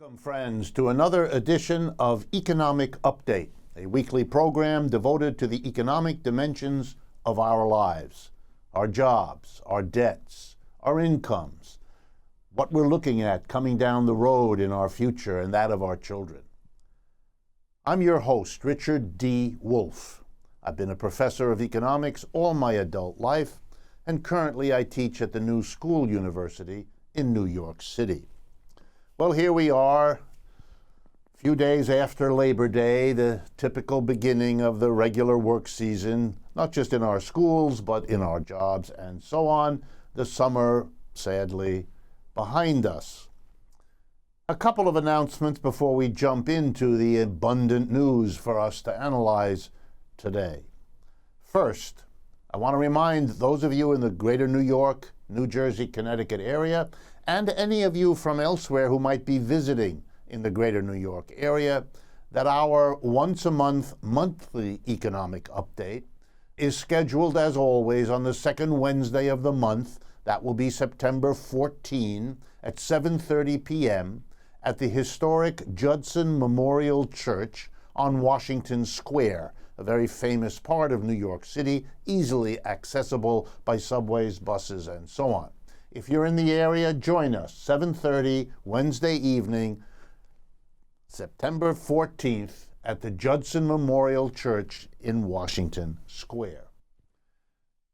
Welcome, friends, to another edition of Economic Update, a weekly program devoted to the economic dimensions of our lives, our jobs, our debts, our incomes, what we're looking at coming down the road in our future and that of our children. I'm your host, Richard D. Wolff. I've been a professor of economics all my adult life, and currently I teach at the New School University in New York City. Well, here we are, a few days after Labor Day, the typical beginning of the regular work season, not just in our schools, but in our jobs and so on. The summer, sadly, behind us. A couple of announcements before we jump into the abundant news for us to analyze today. First, I want to remind those of you in the greater New York, New Jersey, Connecticut area, and any of you from elsewhere who might be visiting in the greater New York area, that our once-a-month monthly economic update is scheduled, as always, on the second Wednesday of the month. That will be September 14 at 7:30 p.m. at the historic Judson Memorial Church on Washington Square, a very famous part of New York City, easily accessible by subways, buses, and so on. If you're in the area, join us, 7:30 Wednesday evening, September 14th, at the Judson Memorial Church in Washington Square.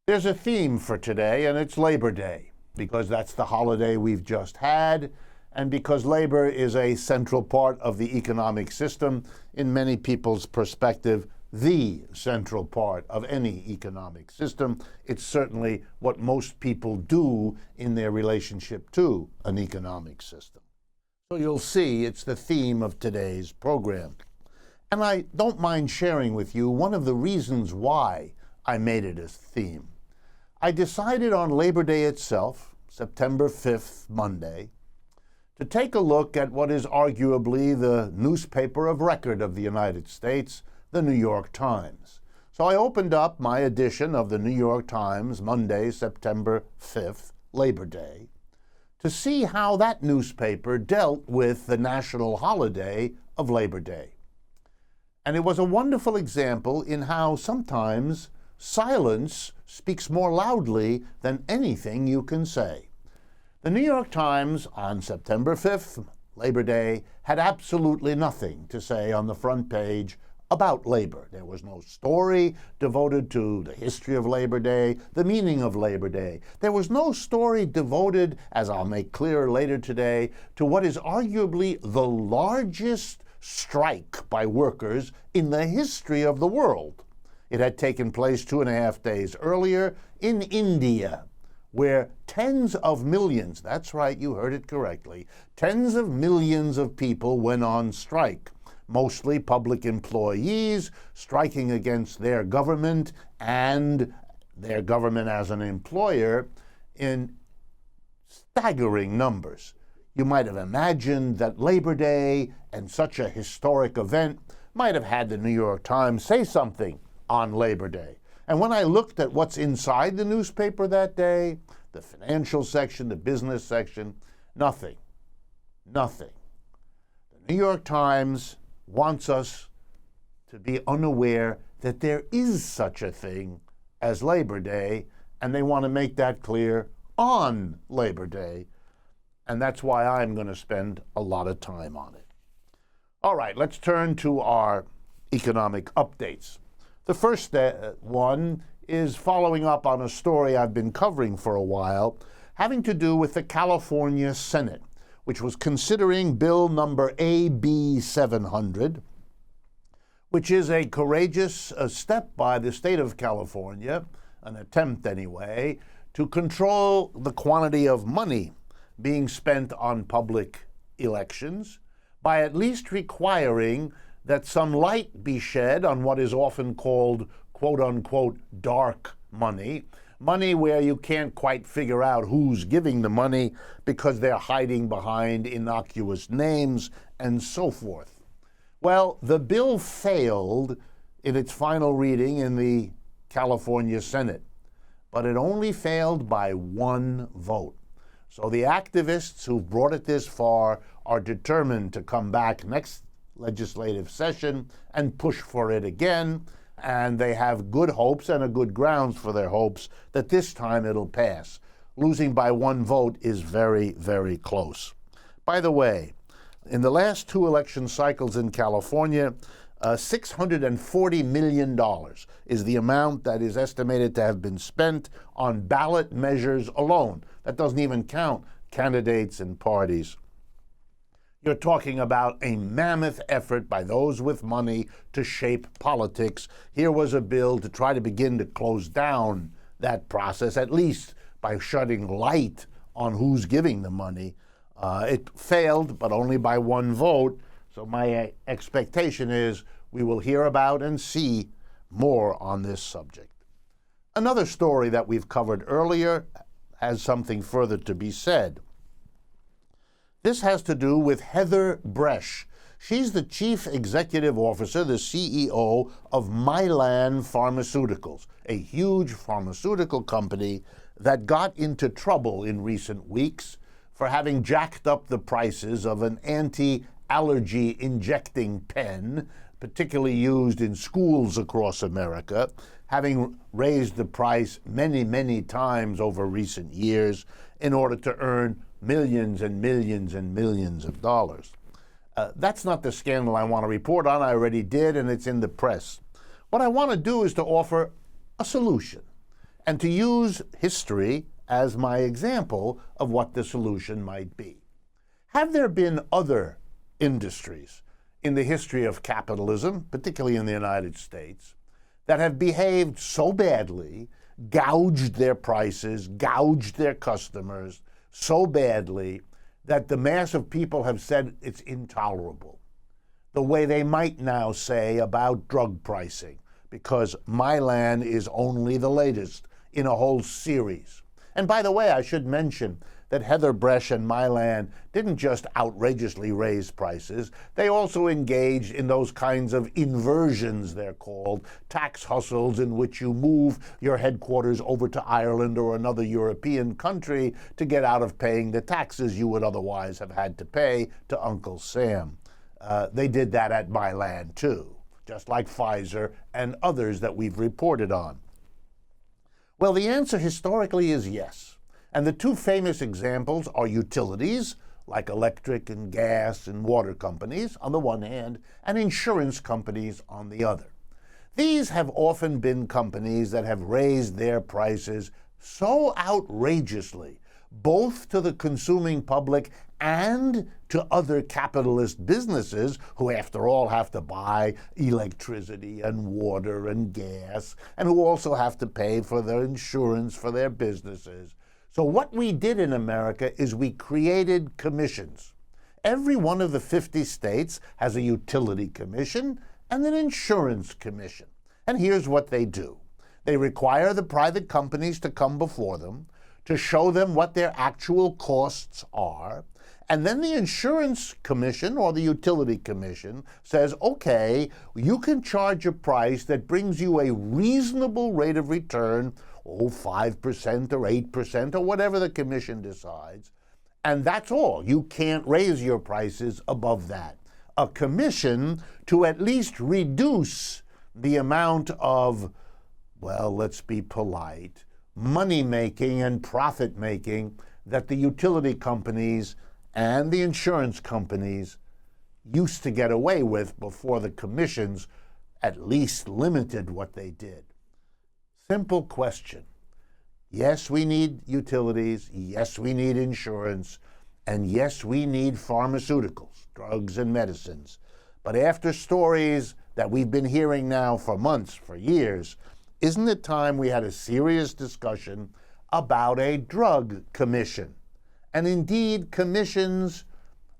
There's a theme for today, and it's Labor Day, because that's the holiday we've just had, and because labor is a central part of the economic system, in many people's perspective, the central part of any economic system. It's certainly what most people do in their relationship to an economic system. So you'll see it's the theme of today's program. And I don't mind sharing with you one of the reasons why I made it a theme. I decided on Labor Day itself, September 5th, Monday, to take a look at what is arguably the newspaper of record of the United States, the New York Times. So I opened up my edition of the New York Times, Monday, September 5th, Labor Day, to see how that newspaper dealt with the national holiday of Labor Day. And it was a wonderful example in how sometimes silence speaks more loudly than anything you can say. The New York Times on September 5th, Labor Day, had absolutely nothing to say on the front page about labor. There was no story devoted to the history of Labor Day, the meaning of Labor Day. There was no story devoted, as I'll make clear later today, to what is arguably the largest strike by workers in the history of the world. It had taken place 2.5 days earlier in India, where tens of millions, that's right, you heard it correctly, tens of millions of people went on strike. Mostly public employees striking against their government and their government as an employer in staggering numbers. You might have imagined that Labor Day and such a historic event might have had the New York Times say something on Labor Day. And when I looked at what's inside the newspaper that day, the financial section, the business section, nothing. The New York Times wants us to be unaware that there is such a thing as Labor Day, and they want to make that clear on Labor Day, and that's why I'm going to spend a lot of time on it. All right, let's turn to our economic updates. The first one is following up on a story I've been covering for a while, having to do with the California Senate, which was considering Bill number AB 700, which is a courageous step by the state of California, an attempt anyway, to control the quantity of money being spent on public elections by at least requiring that some light be shed on what is often called quote-unquote dark money, money where you can't quite figure out who's giving the money because they're hiding behind innocuous names and so forth. Well, the bill failed in its final reading in the California Senate, but it only failed by one vote. So the activists who brought it this far are determined to come back next legislative session and push for it again, and they have good hopes and a good grounds for their hopes that this time it'll pass. Losing by one vote is very, very close. By the way, in the last 2 election cycles in California, $640 million is the amount that is estimated to have been spent on ballot measures alone. That doesn't even count candidates and parties. You're talking about a mammoth effort by those with money to shape politics. Here was a bill to try to begin to close down that process, at least by shedding light on who's giving the money. It failed, but only by one vote. So my expectation is we will hear about and see more on this subject. Another story that we've covered earlier has something further to be said. This has to do with Heather Bresch. She's the chief executive officer, the CEO of Mylan Pharmaceuticals, a huge pharmaceutical company that got into trouble in recent weeks for having jacked up the prices of an anti-allergy injecting pen, particularly used in schools across America, having raised the price many, many times over recent years in order to earn millions and millions and millions of dollars. That's not the scandal I want to report on. I already did, and it's in the press. What I want to do is to offer a solution and to use history as my example of what the solution might be. Have there been other industries in the history of capitalism, particularly in the United States, that have behaved so badly, gouged their prices, gouged their customers so badly that the mass of people have said it's intolerable? The way they might now say about drug pricing, because Mylan is only the latest in a whole series. And by the way, I should mention that Heather Bresch and Mylan didn't just outrageously raise prices, they also engaged in those kinds of inversions, they're called, tax hustles in which you move your headquarters over to Ireland or another European country to get out of paying the taxes you would otherwise have had to pay to Uncle Sam. They did that at Mylan too, just like Pfizer and others that we've reported on. Well, the answer historically is yes. And the two famous examples are utilities, like electric and gas and water companies on the one hand, and insurance companies on the other. These have often been companies that have raised their prices so outrageously, both to the consuming public and to other capitalist businesses who, after all, have to buy electricity and water and gas, and who also have to pay for their insurance for their businesses. So what we did in America is we created commissions. Every one of the 50 states has a utility commission and an insurance commission. And here's what they do. They require the private companies to come before them, to show them what their actual costs are, and then the insurance commission or the utility commission says, okay, you can charge a price that brings you a reasonable rate of return, 5% or 8% or whatever the commission decides, and that's all. You can't raise your prices above that. A commission to at least reduce the amount of, well, let's be polite, money-making and profit-making that the utility companies and the insurance companies used to get away with before the commissions at least limited what they did. Simple question. Yes, we need utilities. Yes, we need insurance. And yes, we need pharmaceuticals, drugs and medicines. But after stories that we've been hearing now for months, for years, isn't it time we had a serious discussion about a drug commission? And indeed, commissions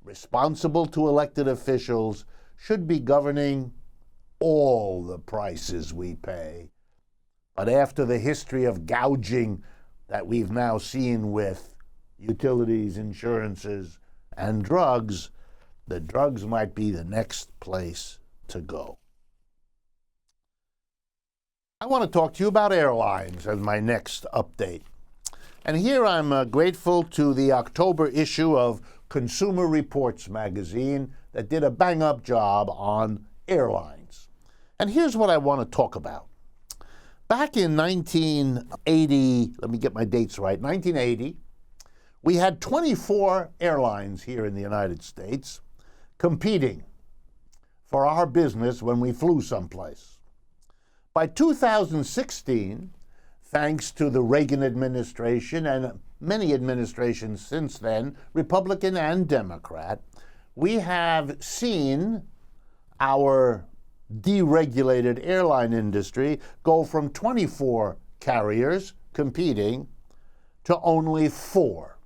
responsible to elected officials should be governing all the prices we pay. But after the history of gouging that we've now seen with utilities, insurances, and drugs, the drugs might be the next place to go. I want to talk to you about airlines as my next update. And here I'm grateful to the October issue of Consumer Reports magazine that did a bang-up job on airlines. And here's what I want to talk about. Back in 1980, let me get my dates right, 1980, we had 24 airlines here in the United States competing for our business when we flew someplace. By 2016, thanks to the Reagan administration and many administrations since then, Republican and Democrat, we have seen our deregulated airline industry go from 24 carriers competing to only 4.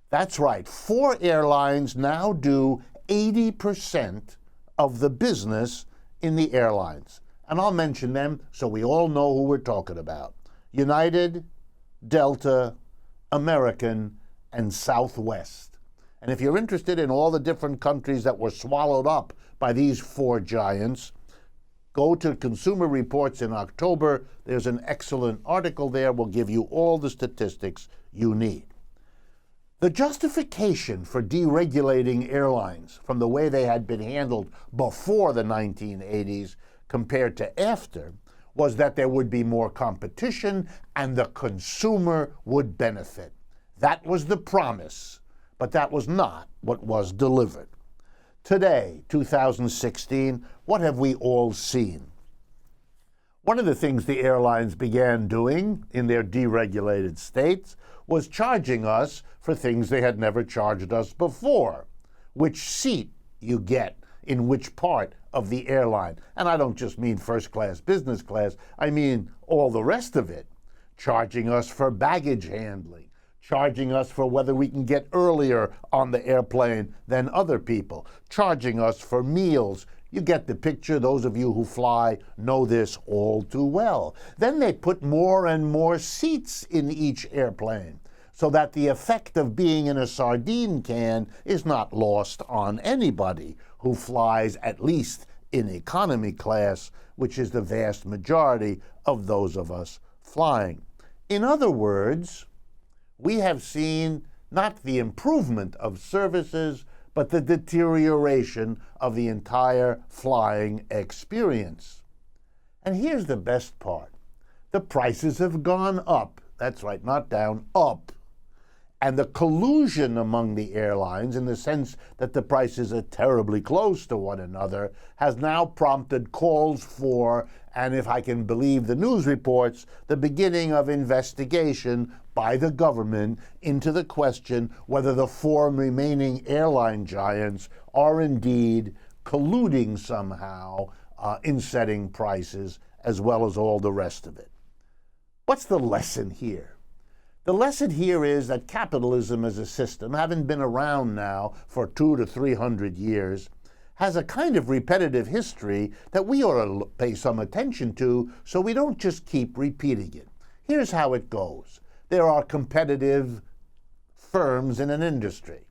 That's right, 4 airlines now do 80% of the business in the airlines. And I'll mention them so we all know who we're talking about. United, Delta, American, and Southwest. And if you're interested in all the different countries that were swallowed up by these 4 giants, go to Consumer Reports in October. There's an excellent article there. We'll give you all the statistics you need. The justification for deregulating airlines from the way they had been handled before the 1980s compared to after was that there would be more competition and the consumer would benefit. That was the promise, but that was not what was delivered. Today, 2016, what have we all seen? One of the things the airlines began doing in their deregulated states was charging us for things they had never charged us before. Which seat you get in which part of the airline. And I don't just mean first class, business class, I mean all the rest of it. Charging us for baggage handling, charging us for whether we can get earlier on the airplane than other people, charging us for meals. You get the picture. Those of you who fly know this all too well. Then they put more and more seats in each airplane so that the effect of being in a sardine can is not lost on anybody who flies at least in economy class, which is the vast majority of those of us flying. In other words, we have seen not the improvement of services, but the deterioration of the entire flying experience. And here's the best part. The prices have gone up. That's right, not down, up. And the collusion among the airlines, in the sense that the prices are terribly close to one another, has now prompted calls for, and if I can believe the news reports, the beginning of investigation by the government into the question whether the 4 remaining airline giants are indeed colluding somehow in setting prices, as well as all the rest of it. What's the lesson here? The lesson here is that capitalism as a system, having been around now for 200 to 300 years, has a kind of repetitive history that we ought to pay some attention to so we don't just keep repeating it. Here's how it goes. There are competitive firms in an industry,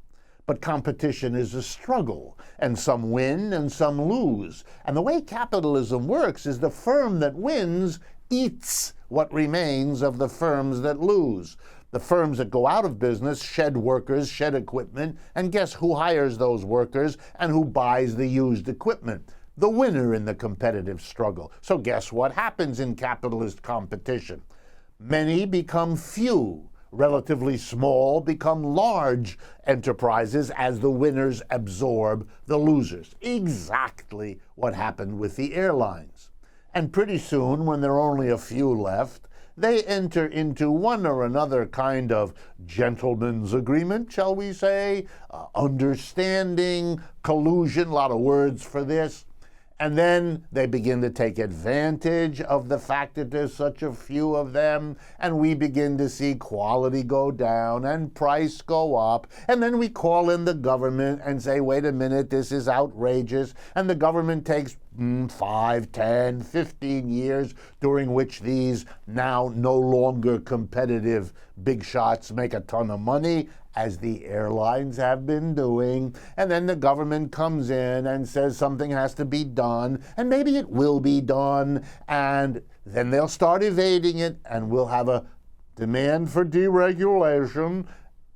but competition is a struggle, and some win and some lose. And the way capitalism works is the firm that wins eats what remains of the firms that lose. The firms that go out of business shed workers, shed equipment, and guess who hires those workers and who buys the used equipment? The winner in the competitive struggle. So guess what happens in capitalist competition? Many become few. Relatively small become large enterprises as the winners absorb the losers. Exactly what happened with the airlines. And pretty soon, when there are only a few left, they enter into one or another kind of gentleman's agreement, shall we say, understanding, collusion, a lot of words for this. And then they begin to take advantage of the fact that there's such a few of them, and we begin to see quality go down and price go up. And then we call in the government and say, wait a minute, this is outrageous. And the government takes 5, 10, 15 years during which these now no longer competitive big shots make a ton of money, as the airlines have been doing, and then the government comes in and says something has to be done, and maybe it will be done, and then they'll start evading it, and we'll have a demand for deregulation,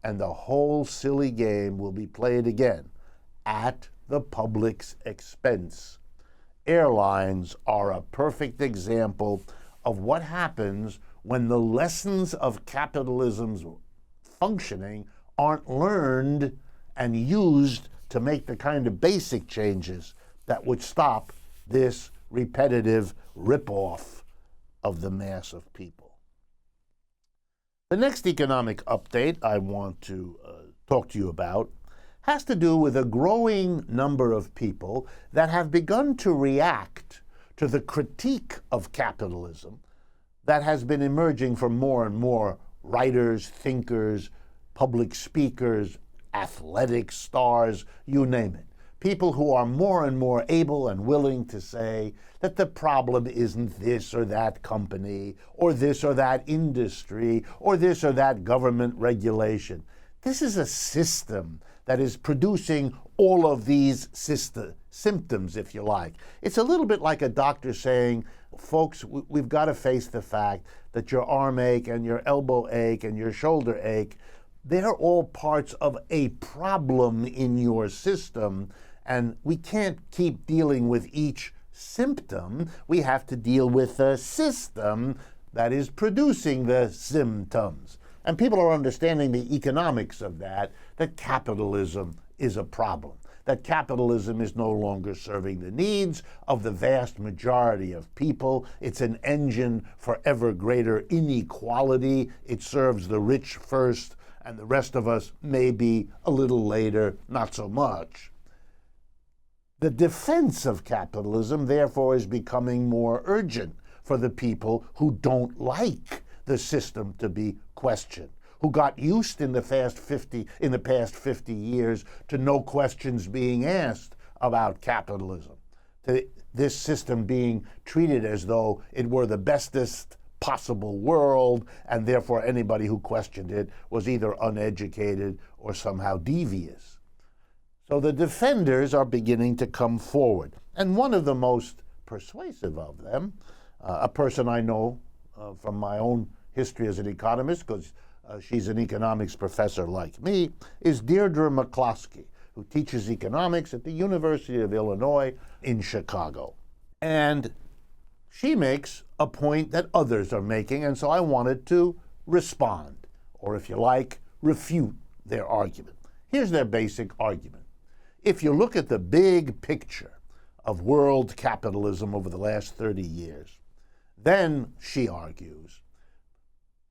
and the whole silly game will be played again at the public's expense. Airlines are a perfect example of what happens when the lessons of capitalism's functioning aren't learned and used to make the kind of basic changes that would stop this repetitive ripoff of the mass of people. The next economic update I want to talk to you about has to do with a growing number of people that have begun to react to the critique of capitalism that has been emerging from more and more writers, thinkers, public speakers, athletic stars, you name it. People who are more and more able and willing to say that the problem isn't this or that company, or this or that industry, or this or that government regulation. This is a system that is producing all of these symptoms, if you like. It's a little bit like a doctor saying, folks, we've got to face the fact that your arm ache and your elbow ache and your shoulder ache, they're all parts of a problem in your system, and we can't keep dealing with each symptom. We have to deal with the system that is producing the symptoms. And people are understanding the economics of that capitalism is a problem, that capitalism is no longer serving the needs of the vast majority of people. It's an engine for ever greater inequality. It serves the rich first, and the rest of us maybe a little later, not so much. The defense of capitalism, therefore, is becoming more urgent for the people who don't like the system to be questioned, who got used in the past 50 years to no questions being asked about capitalism, to this system being treated as though it were the bestest possible world, and therefore anybody who questioned it was either uneducated or somehow devious. So the defenders are beginning to come forward. And one of the most persuasive of them, a person I know from my own history as an economist, because she's an economics professor like me, is Deirdre McCloskey, who teaches economics at the University of Illinois in Chicago. And she makes a point that others are making, and so I wanted to respond, or if you like, refute their argument. Here's their basic argument. If you look at the big picture of world capitalism over the last 30 years, then, she argues,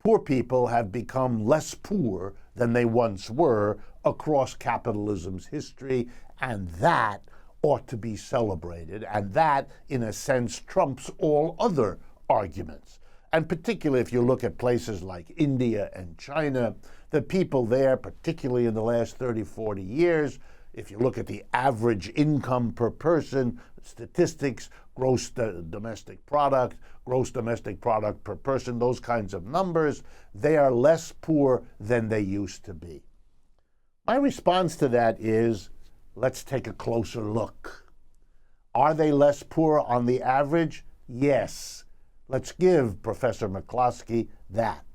poor people have become less poor than they once were across capitalism's history, and that ought to be celebrated, and that, in a sense, trumps all other arguments. And particularly if you look at places like India and China, the people there, particularly in the last 30, 40 years, if you look at the average income per person, statistics, gross domestic product per person, those kinds of numbers, they are less poor than they used to be. My response to that is, let's take a closer look. Are they less poor on the average? Yes. Let's give Professor McCloskey that.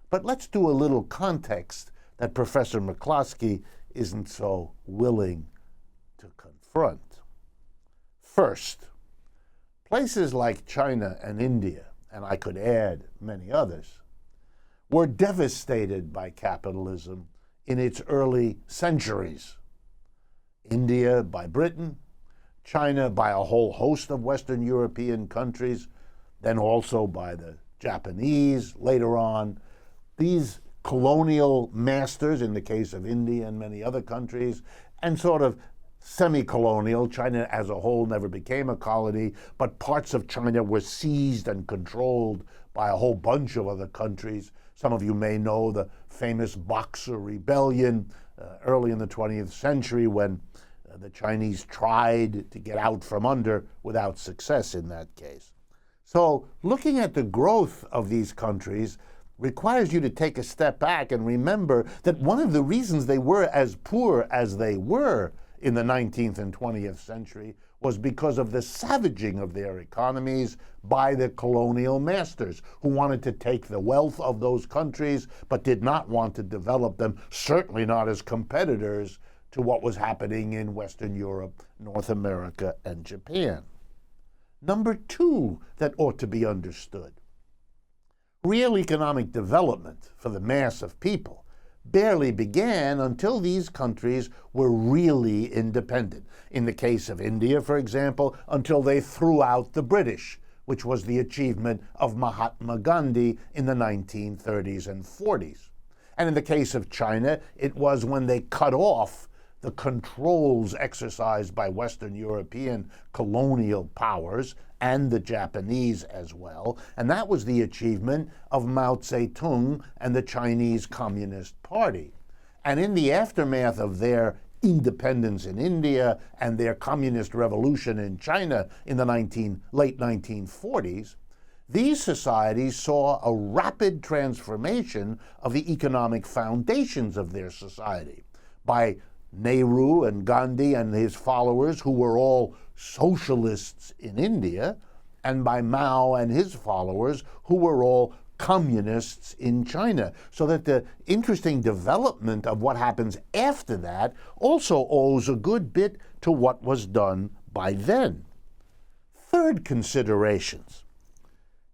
But let's do a little context that Professor McCloskey isn't so willing to confront. First, places like China and India, and I could add many others, were devastated by capitalism in its early centuries. India by Britain, China by a whole host of Western European countries, then also by the Japanese later on. These colonial masters, in the case of India and many other countries, and sort of semi-colonial. China as a whole never became a colony, but parts of China were seized and controlled by a whole bunch of other countries. Some of you may know the famous Boxer Rebellion early in the 20th century when the Chinese tried to get out from under without success in that case. So looking at the growth of these countries requires you to take a step back and remember that one of the reasons they were as poor as they were in the 19th and 20th century was because of the savaging of their economies by the colonial masters who wanted to take the wealth of those countries but did not want to develop them, certainly not as competitors to what was happening in Western Europe, North America, and Japan. Number two that ought to be understood: real economic development for the mass of people barely began until these countries were really independent. In the case of India, for example, until they threw out the British, which was the achievement of Mahatma Gandhi in the 1930s and 40s. And in the case of China, it was when they cut off the controls exercised by Western European colonial powers and the Japanese as well, and that was the achievement of Mao Zedong and the Chinese Communist Party. And in the aftermath of their independence in India and their communist revolution in China in the late 1940s, these societies saw a rapid transformation of the economic foundations of their society by Nehru and Gandhi and his followers, who were all socialists in India, and by Mao and his followers, who were all communists in China. So that the interesting development of what happens after that also owes a good bit to what was done by then. Third considerations.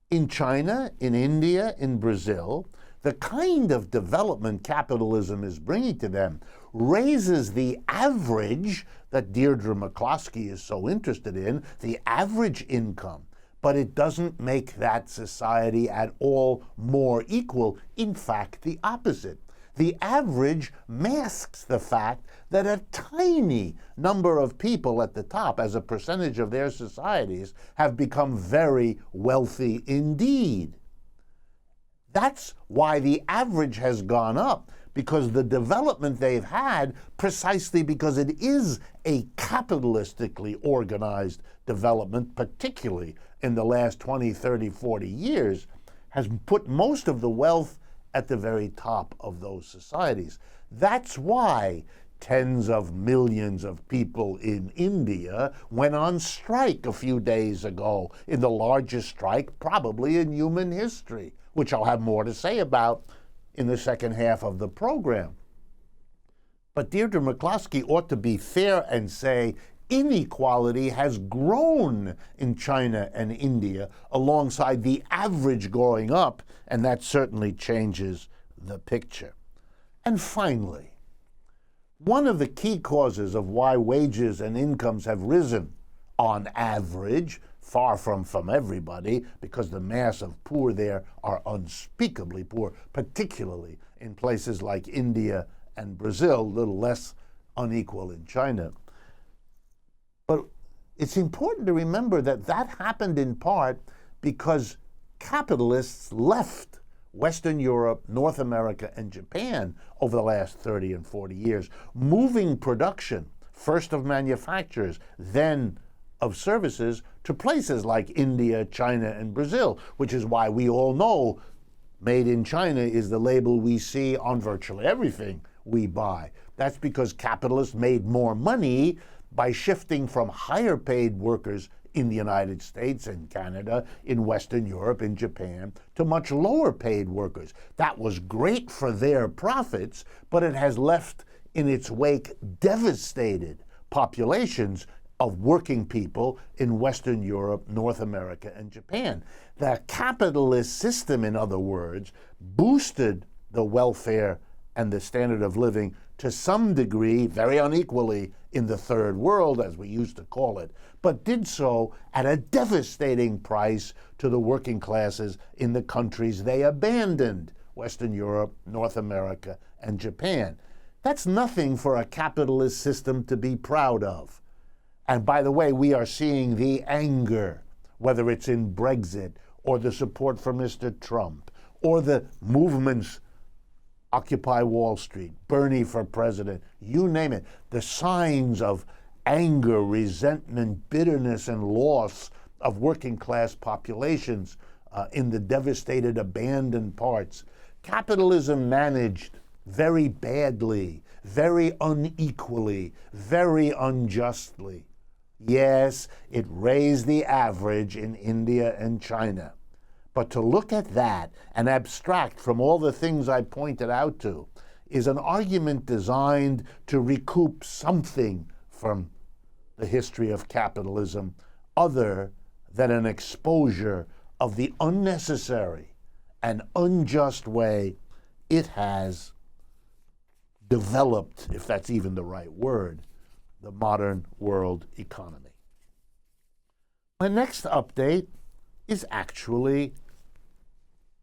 In China, in India, in Brazil, the kind of development capitalism is bringing to them raises the average that Deirdre McCloskey is so interested in, the average income, but it doesn't make that society at all more equal. In fact, the opposite. The average masks the fact that a tiny number of people at the top, as a percentage of their societies, have become very wealthy indeed. That's why the average has gone up, because the development they've had, precisely because it is a capitalistically organized development, particularly in the last 20, 30, 40 years, has put most of the wealth at the very top of those societies. That's why tens of millions of people in India went on strike a few days ago, in the largest strike probably in human history, which I'll have more to say about in the second half of the program. But Deirdre McCloskey ought to be fair and say inequality has grown in China and India alongside the average going up, and that certainly changes the picture. And finally, one of the key causes of why wages and incomes have risen on average, far from everybody, because the mass of poor there are unspeakably poor, particularly in places like India and Brazil, a little less unequal in China. But it's important to remember that that happened in part because capitalists left Western Europe, North America, and Japan over the last 30 and 40 years, moving production, first of manufacturers, then of services, to places like India, China, and Brazil, which is why we all know Made in China is the label we see on virtually everything we buy. That's because capitalists made more money by shifting from higher paid workers in the United States and Canada, in Western Europe, in Japan, to much lower paid workers. That was great for their profits, but it has left in its wake devastated populations of working people in Western Europe, North America, and Japan. The capitalist system, in other words, boosted the welfare and the standard of living to some degree, very unequally, in the third world, as we used to call it, but did so at a devastating price to the working classes in the countries they abandoned, Western Europe, North America, and Japan. That's nothing for a capitalist system to be proud of. And by the way, we are seeing the anger, whether it's in Brexit or the support for Mr. Trump or the movements, Occupy Wall Street, Bernie for president, you name it, the signs of anger, resentment, bitterness, and loss of working class populations in the devastated, abandoned parts. Capitalism managed very badly very unequally, very unjustly. Yes, it raised the average in India and China. But to look at that and abstract from all the things I pointed out to is an argument designed to recoup something from the history of capitalism other than an exposure of the unnecessary and unjust way it has developed, if that's even the right word, the modern world economy. My next update is actually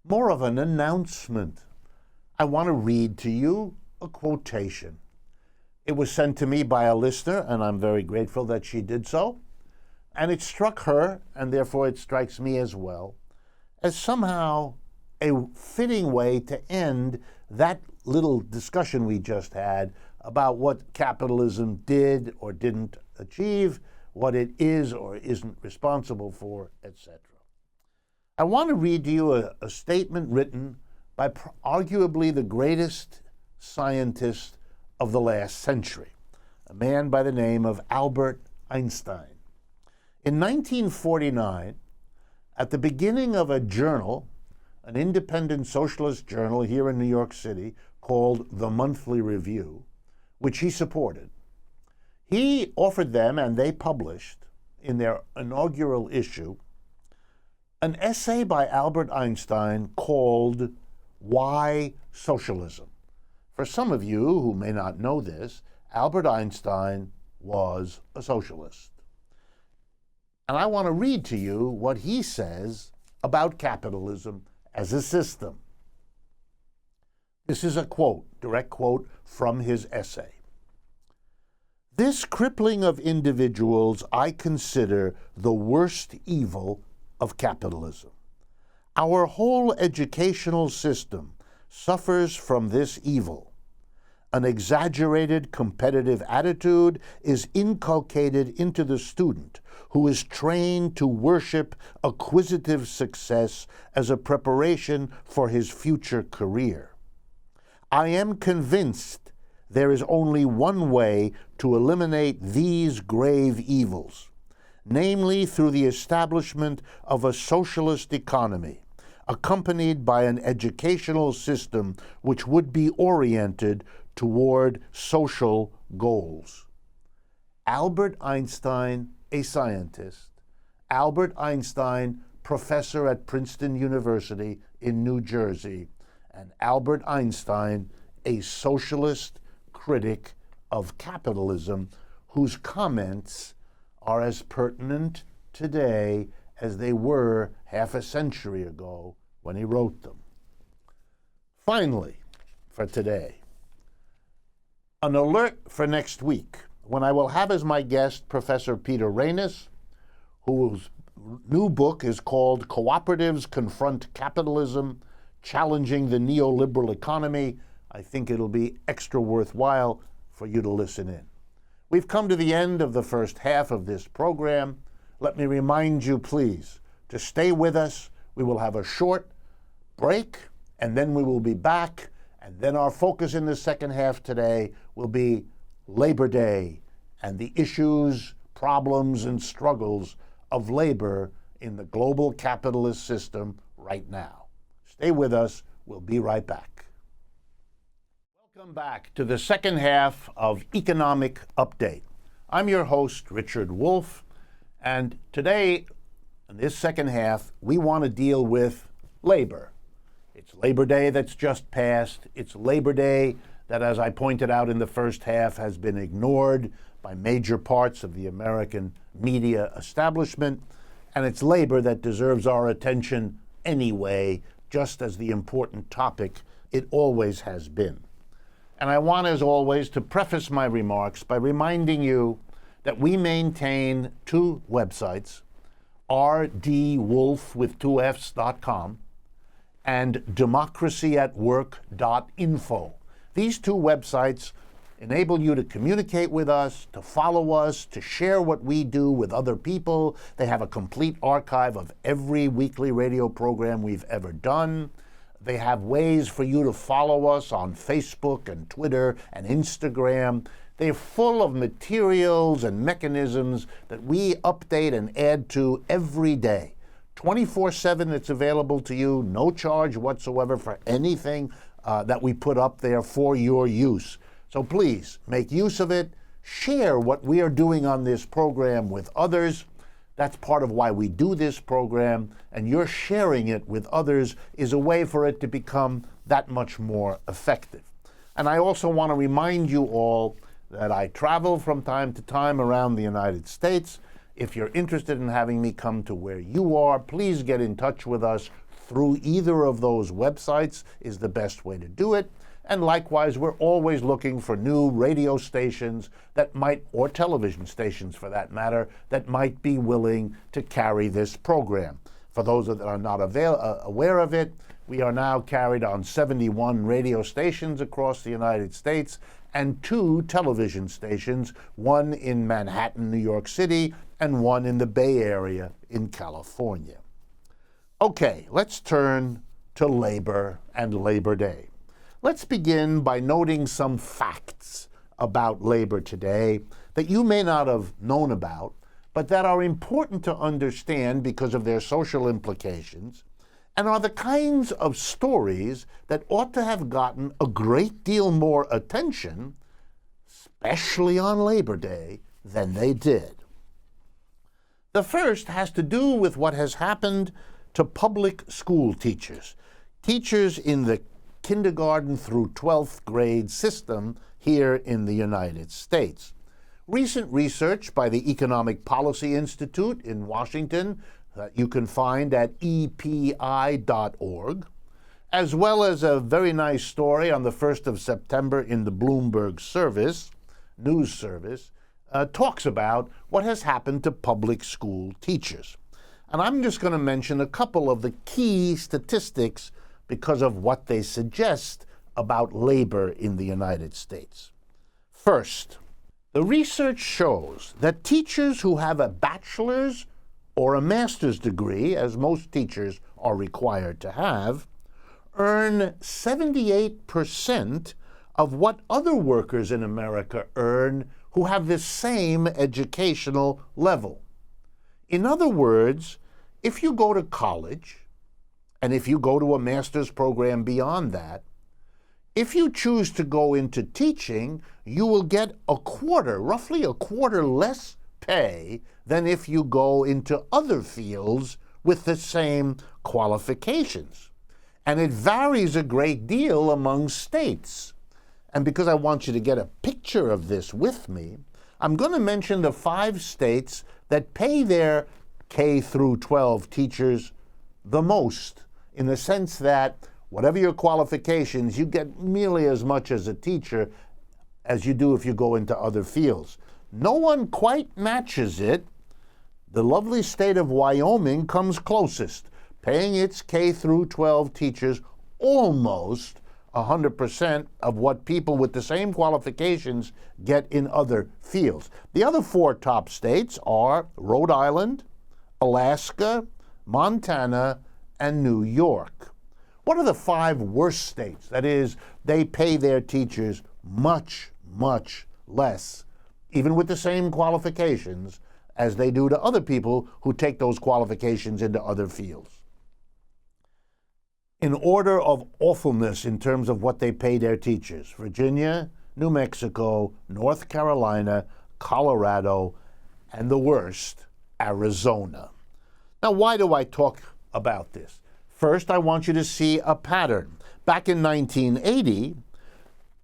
more of an announcement. I want to read to you a quotation. It was sent to me by a listener, and I'm very grateful that she did so. And it struck her, and therefore it strikes me as well, as somehow a fitting way to end that little discussion we just had about what capitalism did or didn't achieve, what it is or isn't responsible for, etc. I want to read to you a statement written by arguably the greatest scientist of the last century, a man by the name of Albert Einstein. In 1949, at the beginning of a journal, an independent socialist journal here in New York City called The Monthly Review, which he supported, he offered them, and they published in their inaugural issue, an essay by Albert Einstein called Why Socialism? For some of you who may not know this, Albert Einstein was a socialist. And I want to read to you what he says about capitalism as a system. This is a quote, direct quote from his essay. This crippling of individuals I consider the worst evil of capitalism. Our whole educational system suffers from this evil. An exaggerated competitive attitude is inculcated into the student, who is trained to worship acquisitive success as a preparation for his future career. I am convinced there is only one way to eliminate these grave evils, namely through the establishment of a socialist economy, accompanied by an educational system which would be oriented toward social goals. Albert Einstein, a scientist, Albert Einstein, professor at Princeton University in New Jersey, and Albert Einstein, a socialist critic of capitalism, whose comments are as pertinent today as they were half a century ago when he wrote them. Finally, for today, an alert for next week, when I will have as my guest Professor Peter Rainis, whose new book is called Cooperatives Confront Capitalism, Challenging the Neoliberal Economy. I think it'll be extra worthwhile for you to listen in. We've come to the end of the first half of this program. Let me remind you, please, to stay with us. We will have a short break, and then we will be back. And then our focus in the second half today will be Labor Day and the issues, problems, and struggles of labor in the global capitalist system right now. Stay with us. We'll be right back. Welcome back to the second half of Economic Update. I'm your host, Richard Wolff, and today, in this second half, we want to deal with labor. It's Labor Day that's just passed. It's Labor Day that, as I pointed out in the first half, has been ignored by major parts of the American media establishment. And it's labor that deserves our attention anyway, just as the important topic it always has been. And I want, as always, to preface my remarks by reminding you that we maintain two websites, rdwolf.com and democracyatwork.info. These two websites enable you to communicate with us, to follow us, to share what we do with other people. They have a complete archive of every weekly radio program we've ever done. They have ways for you to follow us on Facebook and Twitter and Instagram. They're full of materials and mechanisms that we update and add to every day. 24/7 it's available to you, no charge whatsoever for anything that we put up there for your use. So please, make use of it. Share what we are doing on this program with others. That's part of why we do this program, and your sharing it with others is a way for it to become that much more effective. And I also want to remind you all that I travel from time to time around the United States. If you're interested in having me come to where you are, please get in touch with us through either of those websites is the best way to do it. And likewise, we're always looking for new radio stations that might, or television stations for that matter, that might be willing to carry this program. For those that are not aware of it, we are now carried on 71 radio stations across the United States and 2 television stations, one in Manhattan, New York City, and one in the Bay Area in California. Okay, let's turn to labor and Labor Day. Let's begin by noting some facts about labor today that you may not have known about, but that are important to understand because of their social implications, and are the kinds of stories that ought to have gotten a great deal more attention, especially on Labor Day, than they did. The first has to do with what has happened to public school teachers, teachers in the kindergarten through 12th grade system here in the United States. Recent research by the Economic Policy Institute in Washington that you can find at epi.org, as well as a very nice story on the 1st of September in the Bloomberg news service, talks about what has happened to public school teachers. And I'm just going to mention a couple of the key statistics because of what they suggest about labor in the United States. First, the research shows that teachers who have a bachelor's or a master's degree, as most teachers are required to have, earn 78% of what other workers in America earn who have the same educational level. In other words, if you go to college, and if you go to a master's program beyond that, if you choose to go into teaching, you will get roughly a quarter less pay than if you go into other fields with the same qualifications. And it varies a great deal among states. And because I want you to get a picture of this with me, I'm going to mention the 5 states that pay their K through 12 teachers the most, in the sense that whatever your qualifications, you get nearly as much as a teacher as you do if you go into other fields. No one quite matches it. The lovely state of Wyoming comes closest, paying its K through 12 teachers almost 100% of what people with the same qualifications get in other fields. The other 4 top states are Rhode Island, Alaska, Montana, and New York. What are the 5 worst states? That is, they pay their teachers much, much less, even with the same qualifications, as they do to other people who take those qualifications into other fields. In order of awfulness in terms of what they pay their teachers: Virginia, New Mexico, North Carolina, Colorado, and the worst, Arizona. Now, why do I talk about this? First, I want you to see a pattern. Back in 1980,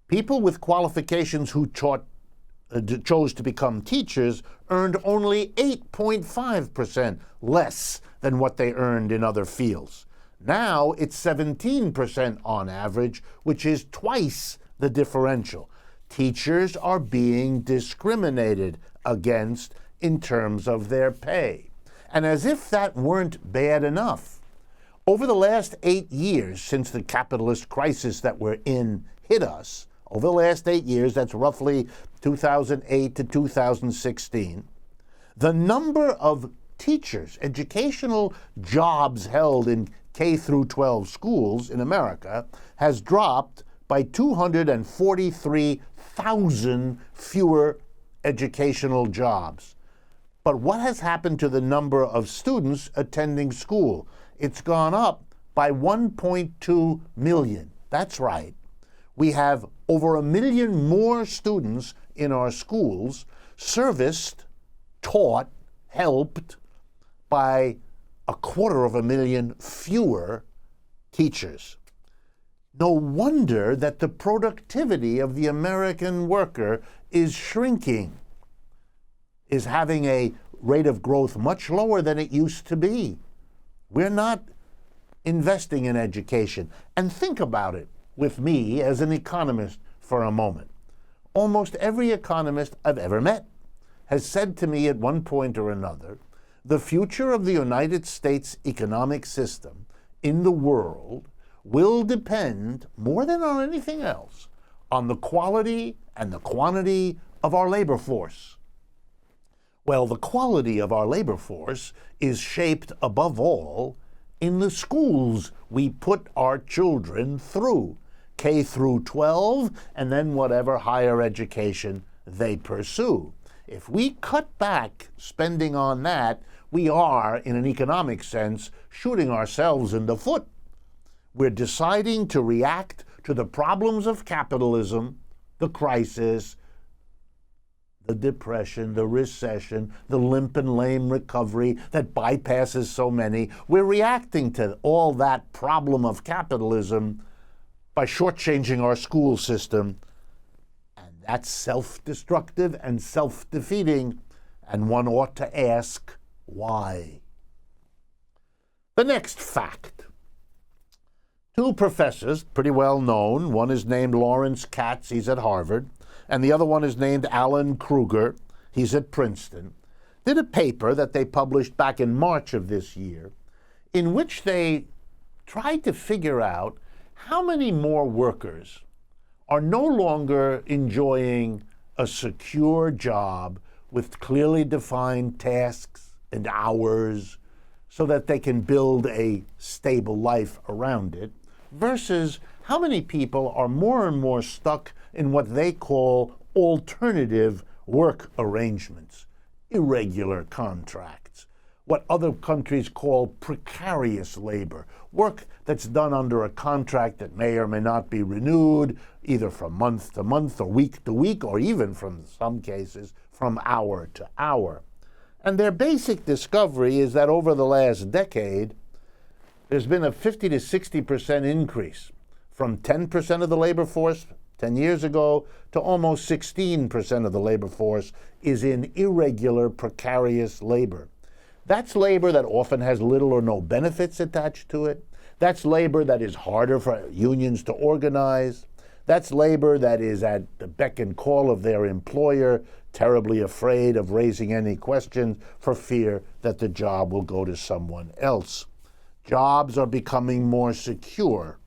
people with qualifications who chose to become teachers earned only 8.5% less than what they earned in other fields. Now it's 17% on average, which is twice the differential. Teachers are being discriminated against in terms of their pay. And as if that weren't bad enough, over the last 8 years, since the capitalist crisis that we're in hit us, over the last 8 years, that's roughly 2008 to 2016, the number of teachers, educational jobs held in K through 12 schools in America has dropped by 243,000 fewer educational jobs. But what has happened to the number of students attending school? It's gone up by 1.2 million. That's right. We have over 1 million more students in our schools, serviced, taught, helped by 250,000 fewer teachers. No wonder that the productivity of the American worker is shrinking, is having a rate of growth much lower than it used to be. We're not investing in education. And think about it with me as an economist for a moment. Almost every economist I've ever met has said to me at one point or another, the future of the United States economic system in the world will depend, more than on anything else, on the quality and the quantity of our labor force. Well, the quality of our labor force is shaped above all in the schools we put our children through, K through 12, and then whatever higher education they pursue. If we cut back spending on that, we are, in an economic sense, shooting ourselves in the foot. We're deciding to react to the problems of capitalism, the crisis, the depression, the recession, the limp and lame recovery that bypasses so many. We're reacting to all that problem of capitalism by shortchanging our school system. And that's self-destructive and self-defeating, and one ought to ask why. The next fact. Two professors, pretty well known, one is named Lawrence Katz, he's at Harvard, and the other one is named Alan Kruger, he's at Princeton, did a paper that they published back in March of this year, in which they tried to figure out how many more workers are no longer enjoying a secure job with clearly defined tasks and hours so that they can build a stable life around it, versus how many people are more and more stuck in what they call alternative work arrangements, irregular contracts, what other countries call precarious labor, work that's done under a contract that may or may not be renewed, either from month to month or week to week, or even from some cases from hour to hour. And their basic discovery is that over the last decade, there's been a 50 to 60% increase from 10% of the labor force 10 years ago to almost 16% of the labor force is in irregular, precarious labor. That's labor that often has little or no benefits attached to it. That's labor that is harder for unions to organize. That's labor that is at the beck and call of their employer, terribly afraid of raising any questions for fear that the job will go to someone else. Jobs are becoming more secure,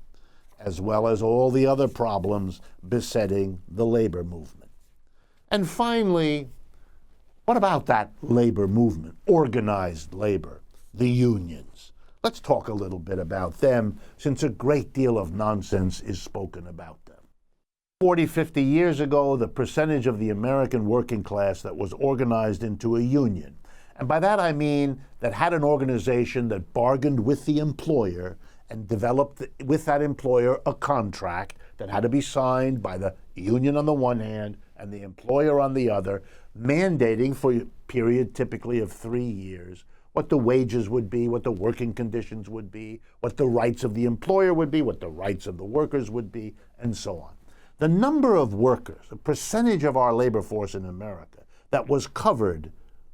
as well as all the other problems besetting the labor movement. And finally, what about that labor movement, organized labor, the unions? Let's talk a little bit about them, since a great deal of nonsense is spoken about them. 40, 50 years ago, the percentage of the American working class that was organized into a union, and by that I mean that had an organization that bargained with the employer and developed with that employer a contract that had to be signed by the union on the one hand and the employer on the other, mandating for a period typically of 3 years what the wages would be, what the working conditions would be, what the rights of the employer would be, what the rights of the workers would be, and so on. The number of workers, the percentage of our labor force in America that was covered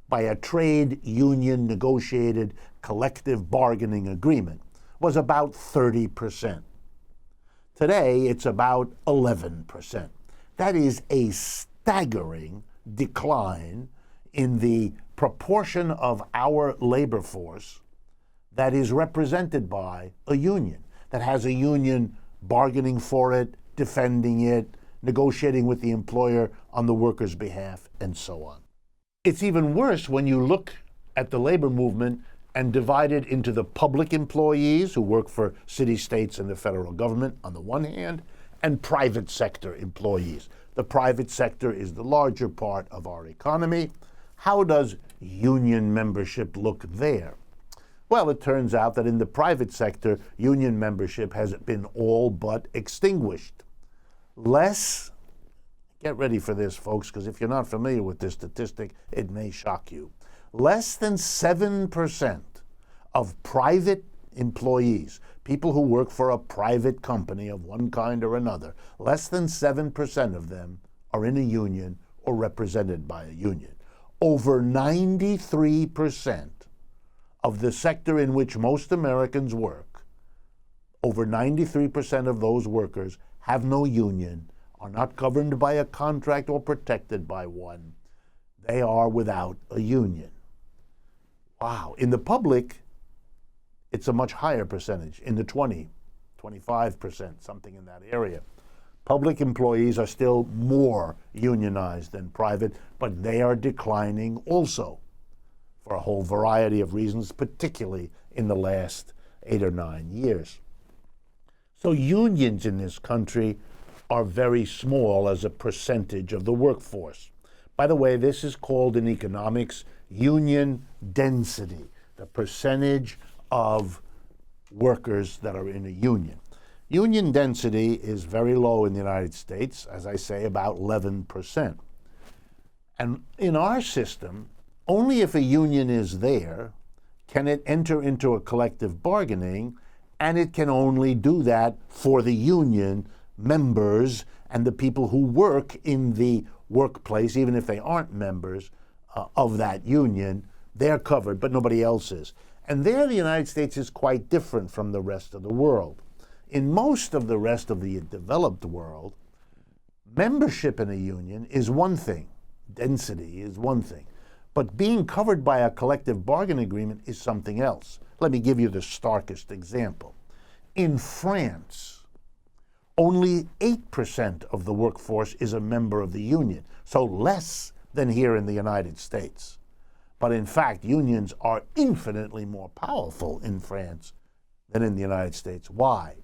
by a trade union negotiated collective bargaining agreement was about 30%. Today, it's about 11%. That is a staggering decline in the proportion of our labor force that is represented by a union, that has a union bargaining for it, defending it, negotiating with the employer on the worker's behalf, and so on. It's even worse when you look at the labor movement and divided into the public employees who work for city, states, and the federal government on the one hand, and private sector employees. The private sector is the larger part of our economy. How does union membership look there? Well, it turns out that in the private sector, union membership has been all but extinguished. Get ready for this, folks, because if you're not familiar with this statistic, it may shock you. Less than 7% of private employees, people who work for a private company of one kind or another, less than 7% of them are in a union or represented by a union. Over 93% of the sector in which most Americans work, over 93% of those workers have no union, are not governed by a contract or protected by one. They are without a union. Wow. In the public, it's a much higher percentage, in the 25%, something in that area. Public employees are still more unionized than private, but they are declining also for a whole variety of reasons, particularly in the last 8 or 9 years. So unions in this country are very small as a percentage of the workforce. By the way, this is called in economics union density, the percentage of workers that are in a union. Union density is very low in the United States, as I say, about 11%. And in our system, only if a union is there can it enter into a collective bargaining, and it can only do that for the union members and the people who work in the workplace, even if they aren't members of that union. They're covered, but nobody else is. And there the United States is quite different from the rest of the world. In most of the rest of the developed world, membership in a union is one thing, density is one thing, but being covered by a collective bargaining agreement is something else. Let me give you the starkest example. In France, only 8% of the workforce is a member of the union, so less than here in the United States. But in fact, unions are infinitely more powerful in France than in the United States. Why?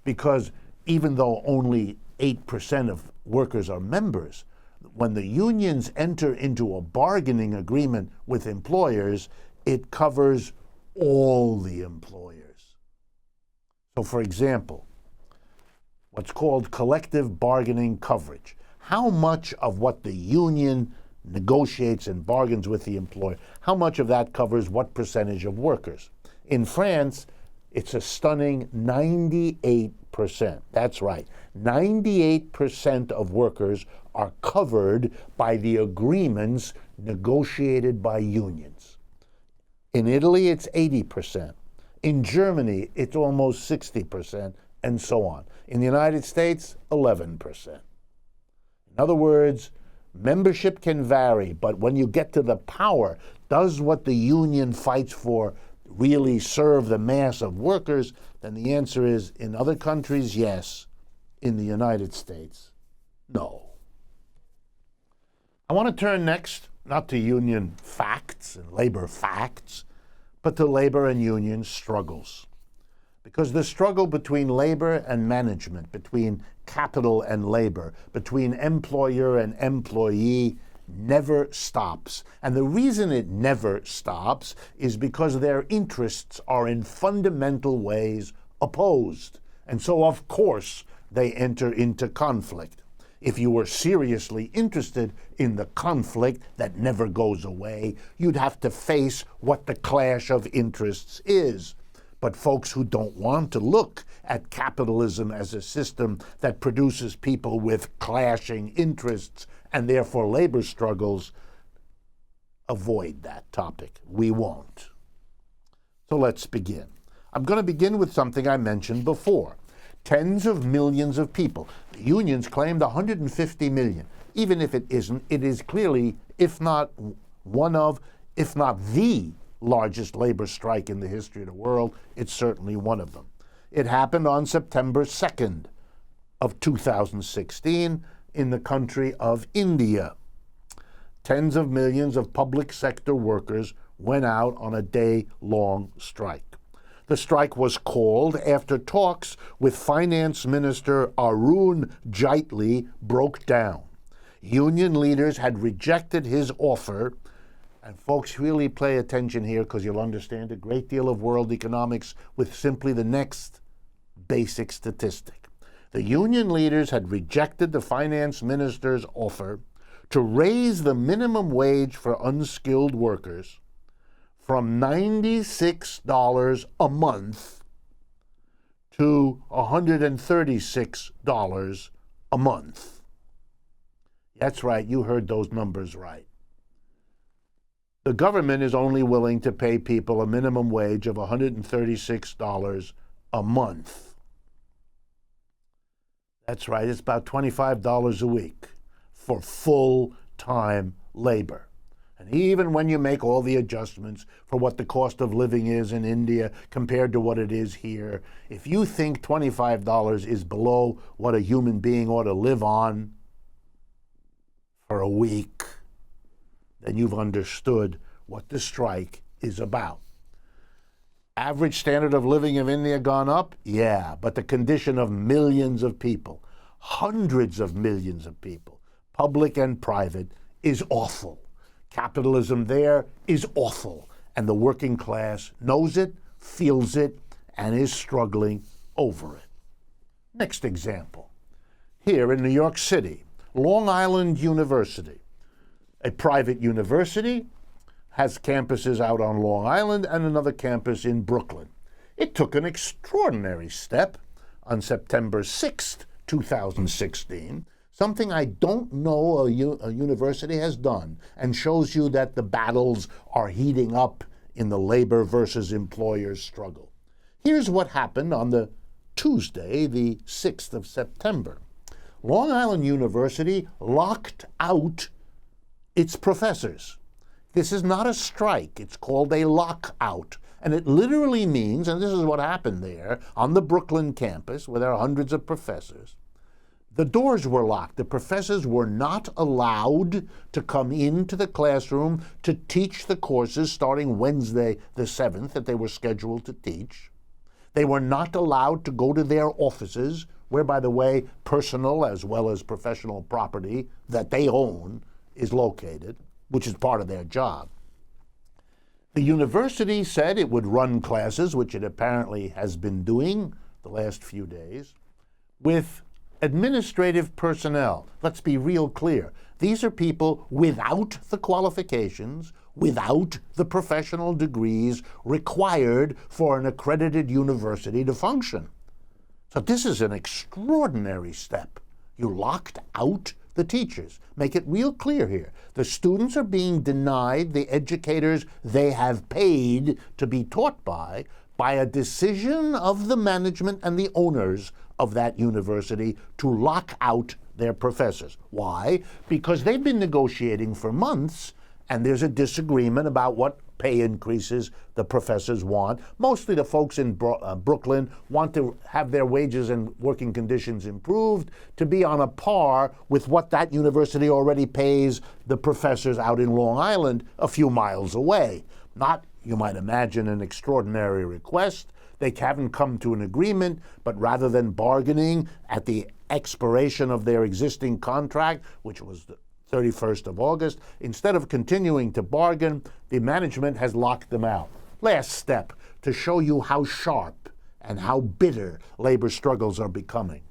Because even though only 8% of workers are members, when the unions enter into a bargaining agreement with employers, it covers all the employers. So for example, what's called collective bargaining coverage. How much of what the union negotiates and bargains with the employer, how much of that covers what percentage of workers? In France, it's a stunning 98%. That's right. 98% of workers are covered by the agreements negotiated by unions. In Italy, it's 80%. In Germany, it's almost 60%, and so on. In the United States, 11%. In other words, membership can vary, but when you get to the power, does what the union fights for really serve the mass of workers? Then the answer is, in other countries, yes. In the United States, no. I want to turn next, not to union facts and labor facts, but to labor and union struggles. Because the struggle between labor and management, between capital and labor, between employer and employee, never stops. And the reason it never stops is because their interests are in fundamental ways opposed. And so, of course, they enter into conflict. If you were seriously interested in the conflict that never goes away, you'd have to face what the clash of interests is. But folks who don't want to look at capitalism as a system that produces people with clashing interests and therefore labor struggles avoid that topic. We won't. So let's begin. I'm going to begin with something I mentioned before. Tens of millions of people. The unions claimed 150 million. Even if it isn't, it is clearly, if not one of, if not the largest labor strike in the history of the world. It's certainly one of them. It happened on September 2nd of 2016 in the country of India. Tens of millions of public sector workers went out on a day-long strike. The strike was called after talks with Finance Minister Arun Jaitley broke down. Union leaders had rejected his offer, and folks, really pay attention here because you'll understand a great deal of world economics with simply the next basic statistic. The union leaders had rejected the finance minister's offer to raise the minimum wage for unskilled workers from $96 a month to $136 a month. That's right, you heard those numbers right. The government is only willing to pay people a minimum wage of $136 a month. That's right, it's about $25 a week for full-time labor. And even when you make all the adjustments for what the cost of living is in India compared to what it is here, if you think $25 is below what a human being ought to live on for a week, then you've understood what the strike is about. Average standard of living of India gone up? Yeah, but the condition of millions of people, hundreds of millions of people, public and private, is awful. Capitalism there is awful, and the working class knows it, feels it, and is struggling over it. Next example. Here in New York City, Long Island University, a private university, has campuses out on Long Island and another campus in Brooklyn. It took an extraordinary step on September 6th, 2016, something I don't know a university has done, and shows you that the battles are heating up in the labor versus employers struggle. Here's what happened on the Tuesday, the 6th of September. Long Island University locked out its professors. This is not a strike, it's called a lockout. And it literally means, and this is what happened there on the Brooklyn campus, where there are hundreds of professors, the doors were locked. The professors were not allowed to come into the classroom to teach the courses starting Wednesday the 7th that they were scheduled to teach. They were not allowed to go to their offices, where, by the way, personal as well as professional property that they own is located, which is part of their job. The university said it would run classes, which it apparently has been doing the last few days, with administrative personnel. Let's be real clear. These are people without the qualifications, without the professional degrees required for an accredited university to function. So this is an extraordinary step. You locked out the teachers. Make it real clear here. The students are being denied the educators they have paid to be taught by a decision of the management and the owners of that university to lock out their professors. Why? Because they've been negotiating for months, and there's a disagreement about what pay increases the professors want. Mostly the folks in Brooklyn want to have their wages and working conditions improved to be on a par with what that university already pays the professors out in Long Island a few miles away. Not, you might imagine, an extraordinary request. They haven't come to an agreement, but rather than bargaining at the expiration of their existing contract, which was the 31st of August, instead of continuing to bargain, the management has locked them out. Last step to show you how sharp and how bitter labor struggles are becoming.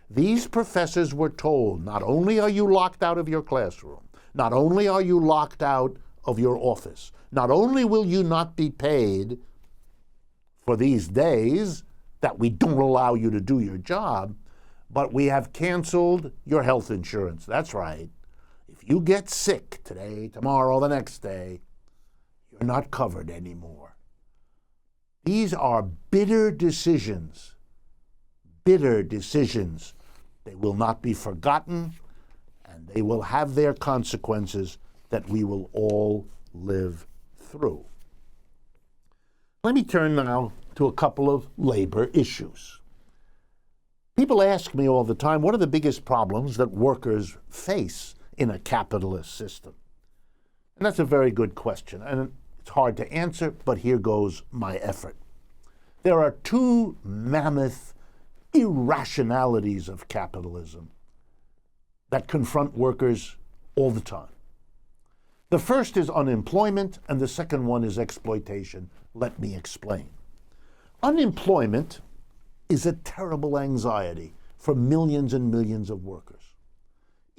These professors were told, not only are you locked out of your classroom, not only are you locked out of your office, not only will you not be paid for these days that we don't allow you to do your job, but we have canceled your health insurance. That's right. If you get sick today, tomorrow, the next day, you're not covered anymore. These are bitter decisions. Bitter decisions. They will not be forgotten, and they will have their consequences that we will all live through. Let me turn now to a couple of labor issues. People ask me all the time, what are the biggest problems that workers face in a capitalist system? And that's a very good question. And It's hard to answer, but here goes my effort. There are two mammoth irrationalities of capitalism that confront workers all the time. The first is unemployment, and the second one is exploitation. Let me explain. Unemployment is a terrible anxiety for millions and millions of workers.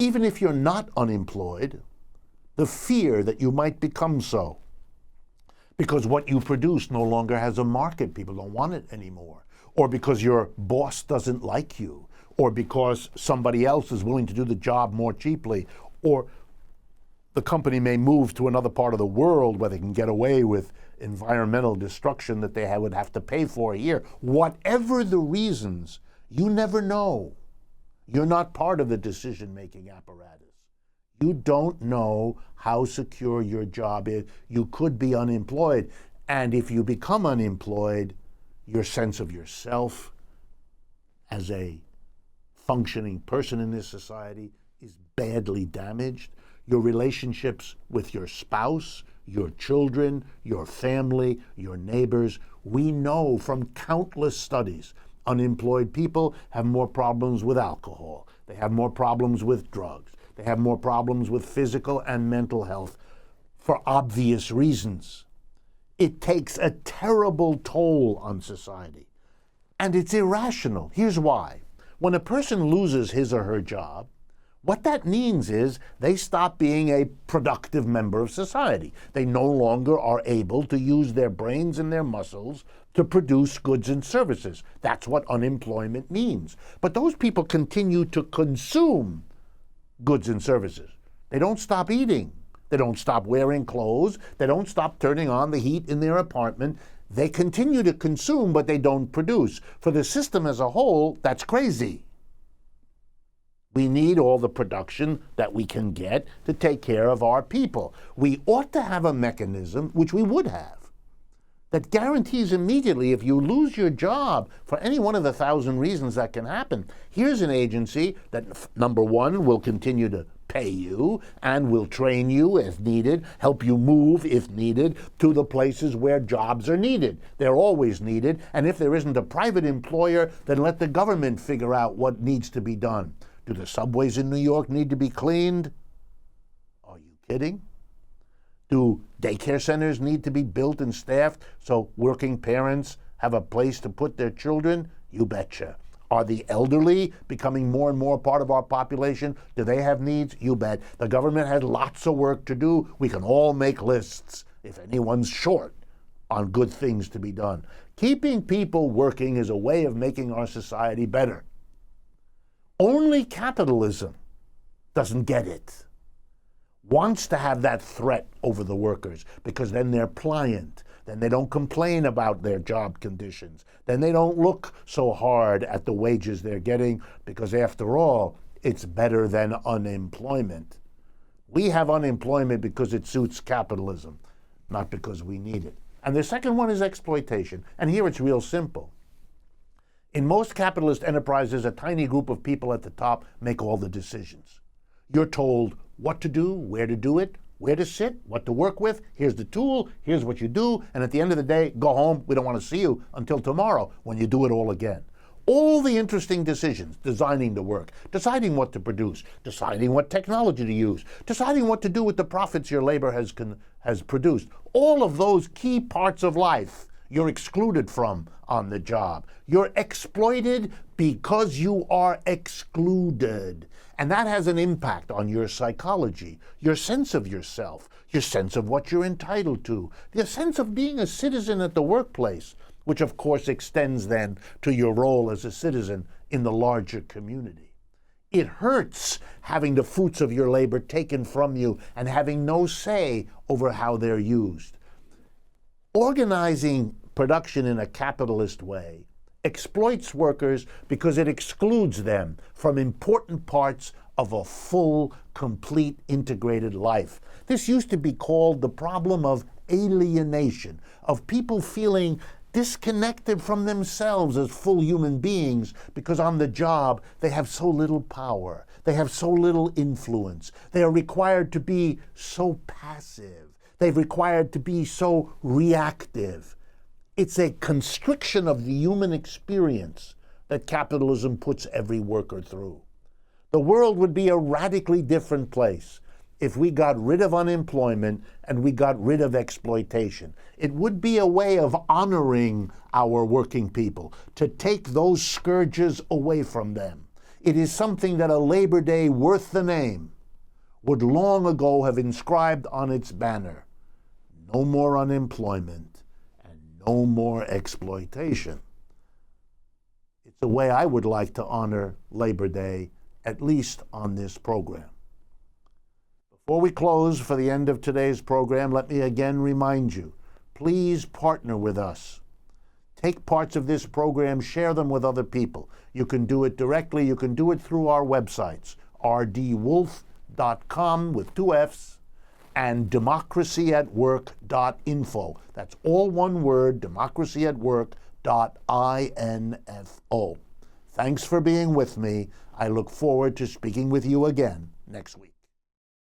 Even if you're not unemployed, the fear that you might become so, because what you produce no longer has a market, people don't want it anymore, or because your boss doesn't like you, or because somebody else is willing to do the job more cheaply, or the company may move to another part of the world where they can get away with environmental destruction that they would have to pay for here. Whatever the reasons, you never know. You're not part of the decision-making apparatus. You don't know how secure your job is. You could be unemployed. And if you become unemployed, your sense of yourself as a functioning person in this society is badly damaged. Your relationships with your spouse, your children, your family, your neighbors. We know from countless studies, unemployed people have more problems with alcohol. They have more problems with drugs. They have more problems with physical and mental health for obvious reasons. It takes a terrible toll on society. And it's irrational. Here's why. When a person loses his or her job, what that means is they stop being a productive member of society. They no longer are able to use their brains and their muscles to produce goods and services. That's what unemployment means. But those people continue to consume goods and services. They don't stop eating. They don't stop wearing clothes. They don't stop turning on the heat in their apartment. They continue to consume, but they don't produce. For the system as a whole, that's crazy. We need all the production that we can get to take care of our people. We ought to have a mechanism, which we would have, that guarantees immediately if you lose your job for any one of the 1,000 reasons that can happen, here's an agency that, number one, will continue to pay you and will train you if needed, help you move if needed to the places where jobs are needed. They're always needed, and if there isn't a private employer, then let the government figure out what needs to be done. Do the subways in New York need to be cleaned? Are you kidding? Do daycare centers need to be built and staffed so working parents have a place to put their children? You betcha. Are the elderly becoming more and more part of our population? Do they have needs? You bet. The government has lots of work to do. We can all make lists if anyone's short on good things to be done. Keeping people working is a way of making our society better. Only capitalism doesn't get it, wants to have that threat over the workers, because then they're pliant. Then they don't complain about their job conditions. Then they don't look so hard at the wages they're getting, because after all, it's better than unemployment. We have unemployment because it suits capitalism, not because we need it. And the second one is exploitation. And here it's real simple. In most capitalist enterprises, a tiny group of people at the top make all the decisions. You're told what to do, where to do it, where to sit, what to work with. Here's the tool, here's what you do, and at the end of the day, go home. We don't want to see you until tomorrow when you do it all again. All the interesting decisions, designing the work, deciding what to produce, deciding what technology to use, deciding what to do with the profits your labor has produced, all of those key parts of life you're excluded from on the job. You're exploited because you are excluded. And that has an impact on your psychology, your sense of yourself, your sense of what you're entitled to, your sense of being a citizen at the workplace, which of course extends then to your role as a citizen in the larger community. It hurts having the fruits of your labor taken from you and having no say over how they're used. Organizing production in a capitalist way exploits workers because it excludes them from important parts of a full, complete, integrated life. This used to be called the problem of alienation, of people feeling disconnected from themselves as full human beings because on the job they have so little power, they have so little influence, they are required to be so passive. They've required to be so reactive. It's a constriction of the human experience that capitalism puts every worker through. The world would be a radically different place if we got rid of unemployment and we got rid of exploitation. It would be a way of honoring our working people, to take those scourges away from them. It is something that a Labor Day worth the name would long ago have inscribed on its banner: no more unemployment and no more exploitation. It's a way I would like to honor Labor Day, at least on this program. Before we close for the end of today's program, let me again remind you, please partner with us. Take parts of this program, share them with other people. You can do it directly. You can do it through our websites, rdwolf.com with 2 F's and democracyatwork.info. That's all one word, democracyatwork.info. Thanks for being with me. I look forward to speaking with you again next week.